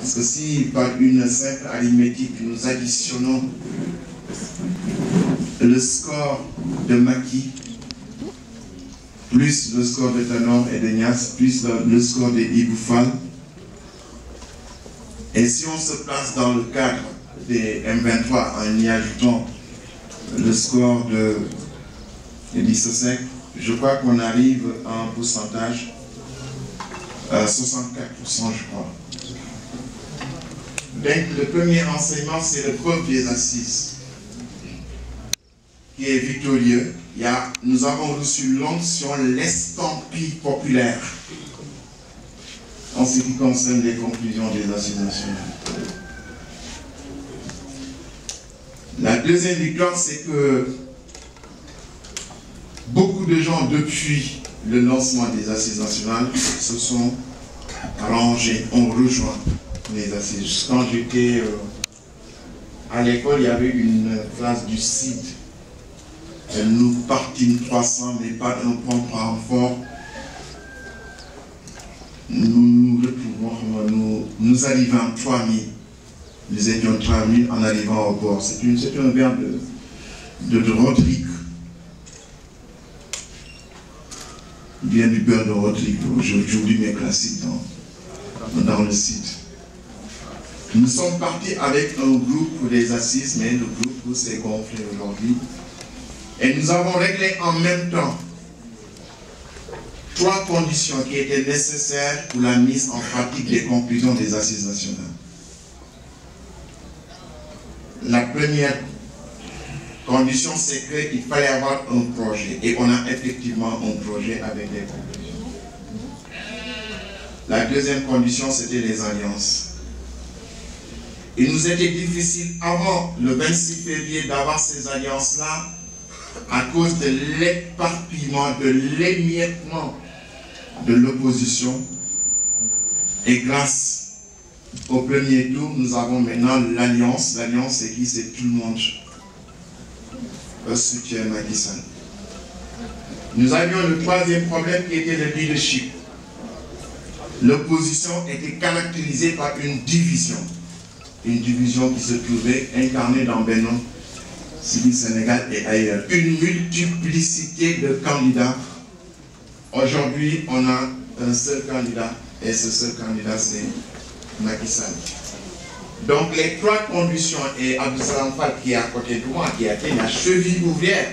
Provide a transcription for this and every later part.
Parce que si par une simple arithmétique nous additionnons le score de Macky, plus le score de Tanor et de Niasse, plus le score de Iboufal, et si on se place dans le cadre des M23 en y ajoutant le score de Lissosek, je crois qu'on arrive à un pourcentage à 64%, je crois. Donc, le premier enseignement, c'est le peuple des assises, qui est victorieux. Nous avons reçu l'onction, l'estampille populaire en ce qui concerne les conclusions des assises nationales. La deuxième victoire, c'est que beaucoup de gens, depuis le lancement des assises nationales, se sont rangés, ont rejoint les assises. Quand j'étais à l'école, il y avait une classe du CID. Nous partîmes 300, mais pas un point par renfort. Nous nous arrivons 3000. Nous étions 3000 en arrivant au bord. C'est un verbe de Rodrigue. Il vient du beurre de Rodrigue. J'oublie mes classiques dans le site. Nous sommes partis avec un groupe pour les assises, mais le groupe s'est gonflé aujourd'hui. Et nous avons réglé en même temps 3 conditions qui étaient nécessaires pour la mise en pratique des conclusions des assises nationales. La première condition, c'est qu'il fallait avoir un projet. Et on a effectivement un projet avec des conclusions. La deuxième condition, c'était les alliances. Il nous était difficile avant le 26 février d'avoir ces alliances-là à cause de l'éparpillement, de l'émiettement de l'opposition. Et grâce au premier tour, nous avons maintenant l'alliance. L'alliance, c'est qui? C'est tout le monde. Le soutien Macky Sall. Nous avions le troisième problème qui était le leadership. L'opposition était caractérisée par une division. Une division qui se trouvait incarnée dans Benno, Sidi Sénégal et ailleurs. Une multiplicité de candidats. Aujourd'hui, on a un seul candidat, et ce seul candidat, c'est Macky Sall. Donc, les 3 conditions, et Abdussalam Fall, qui est à côté de moi, qui a été la cheville ouvrière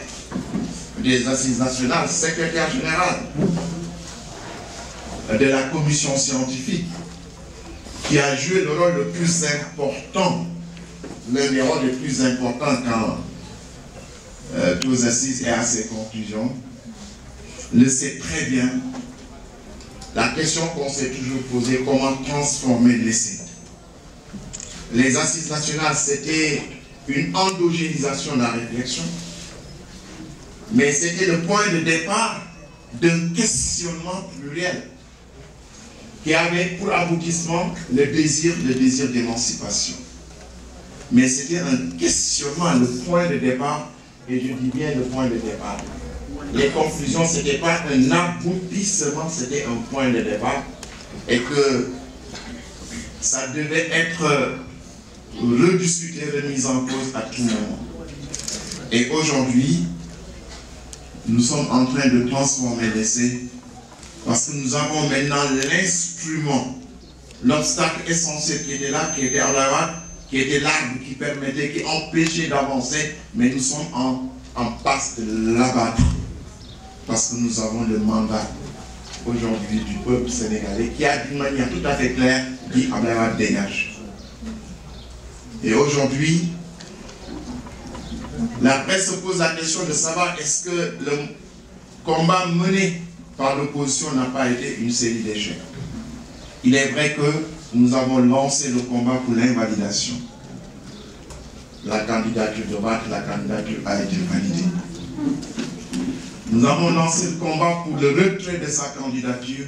des assises nationales, secrétaire général de la commission scientifique, qui a joué le rôle le plus important, l'un des rôles les plus importants quand aux assises et à ses conclusions, le sait très bien. La question qu'on s'est toujours posée, comment transformer l'essai. Les assises nationales, c'était une endogénisation de la réflexion, mais c'était le point de départ d'un questionnement pluriel qui avait pour aboutissement le désir d'émancipation. Mais c'était un questionnement, le point de départ, et je dis bien le point de départ. Les conclusions, ce n'était pas un aboutissement, c'était un point de départ, et que ça devait être rediscuté, remis en cause à tout moment. Et aujourd'hui, nous sommes en train de transformer l'essai, parce que nous avons maintenant l'instrument, l'obstacle essentiel qui était là, qui était en la qui était l'arbre qui permettait, qui empêchait d'avancer, mais nous sommes en passe de l'abattre, parce que nous avons le mandat aujourd'hui du peuple sénégalais qui a d'une manière tout à fait claire dit Ablaye dégage. Et aujourd'hui, la presse se pose la question de savoir est-ce que le combat mené par l'opposition n'a pas été une série d'échecs. Il est vrai que nous avons lancé le combat pour l'invalidation. La candidature de Watt, la candidature a été validée. Nous avons lancé le combat pour le retrait de sa candidature.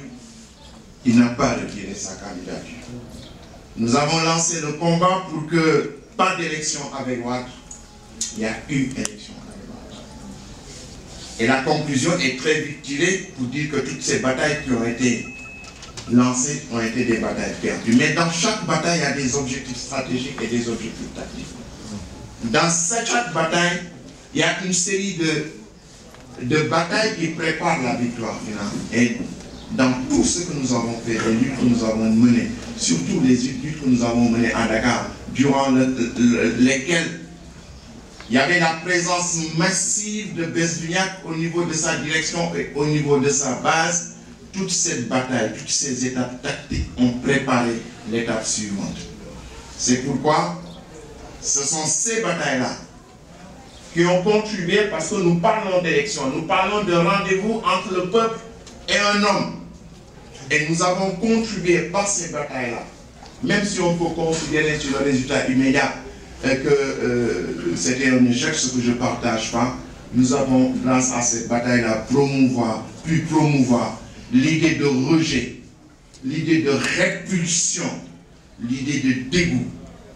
Il n'a pas retiré sa candidature. Nous avons lancé le combat pour que pas d'élection avec Watt. Il y a une élection avec Watt. Et la conclusion est très vite tirée pour dire que toutes ces batailles qui ont été lancées ont été des batailles perdues. Mais dans chaque bataille, il y a des objectifs stratégiques et des objectifs tactiques. Dans chaque bataille, il y a une série de batailles qui préparent la victoire finale. Et dans tout ce que nous avons fait, les luttes que nous avons menées, surtout les luttes que nous avons menées à Dakar, durant lesquelles il y avait la présence massive de Besvignac au niveau de sa direction et au niveau de sa base, toute cette bataille, toutes ces étapes tactiques ont préparé l'étape suivante. C'est pourquoi ce sont ces batailles-là qui ont contribué, parce que nous parlons d'élection, nous parlons de rendez-vous entre le peuple et un homme. Et nous avons contribué par ces batailles-là, même si on peut considérer sur le résultat immédiat que c'était un échec, ce que je ne partage pas, nous avons, grâce à cette bataille-là, pu promouvoir l'idée de rejet, l'idée de répulsion, l'idée de dégoût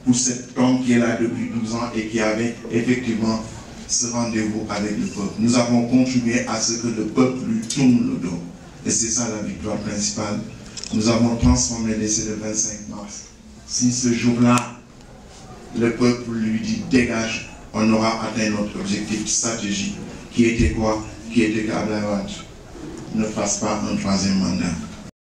pour cet homme qui est là depuis 12 ans et qui avait effectivement ce rendez-vous avec le peuple. Nous avons contribué à ce que le peuple lui tourne le dos. Et c'est ça la victoire principale. Nous avons transformé l'essai le 25 mars. Si ce jour-là, le peuple lui dit dégage, on aura atteint notre objectif stratégique, qui était quoi? Qui était qu'Ablaye Wade ne fasse pas un troisième mandat.